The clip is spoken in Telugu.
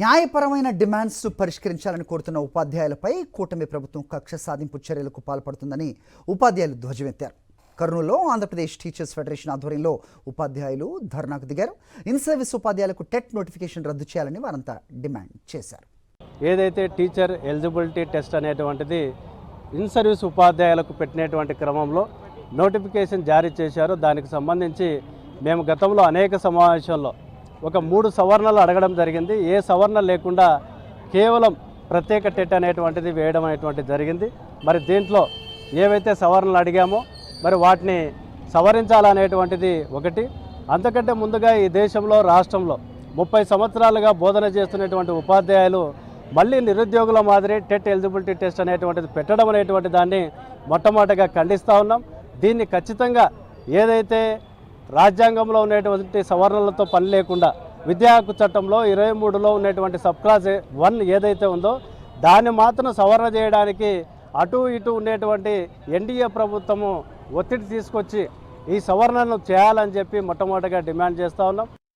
న్యాయపరమైన డిమాండ్స్ పరిష్కరించాలని కోరుతున్న ఉపాధ్యాయులపై కూటమి ప్రభుత్వం కక్ష సాధింపు చర్యలకు పాల్పడుతుందని ఉపాధ్యాయులు ధ్వజమెత్తారు. కర్నూలులో ఆంధ్రప్రదేశ్ టీచర్స్ ఫెడరేషన్ ఆధ్వర్యంలో ఉపాధ్యాయులు ధర్నాకు దిగారు. ఇన్ సర్వీస్ ఉపాధ్యాయులకు టెట్ నోటిఫికేషన్ రద్దు చేయాలని వారంతా డిమాండ్ చేశారు. ఏదైతే టీచర్ ఎలిజిబిలిటీ టెస్ట్ అనేటువంటిది ఇన్ సర్వీస్ ఉపాధ్యాయులకు పెట్టినటువంటి క్రమంలో నోటిఫికేషన్ జారీ చేశారో దానికి సంబంధించి మేము గతంలో అనేక సమావేశాల్లో ఒక 3 సవరణలు అడగడం జరిగింది. ఏ సవరణ లేకుండా కేవలం ప్రత్యేక టెట్ అనేటువంటిది వేయడం అనేటువంటిది జరిగింది. మరి దీంట్లో ఏవైతే సవరణలు అడిగామో మరి వాటిని సవరించాలనేటువంటిది ఒకటి. అంతకంటే ముందుగా ఈ దేశంలో రాష్ట్రంలో 30 సంవత్సరాలుగా బోధన చేస్తున్నటువంటి ఉపాధ్యాయులు మళ్ళీ నిరుద్యోగుల మాదిరి టెట్ ఎలిజిబిలిటీ టెస్ట్ అనేటువంటిది పెట్టడం అనేటువంటి దాన్ని మొట్టమొదటిగా ఖండిస్తూ ఉన్నాం. దీన్ని ఖచ్చితంగా ఏదైతే రాజ్యాంగంలో ఉన్నటువంటి సవరణలతో పని లేకుండా విద్యా హక్కు చట్టంలో 23లో ఉన్నటువంటి సబ్ క్లాస్ 1 ఏదైతే ఉందో దాన్ని మాత్రం సవరణ చేయడానికి అటు ఇటు ఉండేటువంటి ఎన్డీఏ ప్రభుత్వము ఒత్తిడి తీసుకొచ్చి ఈ సవరణను చేయాలని చెప్పి మొట్టమొదటిగా డిమాండ్ చేస్తూ ఉన్నాం.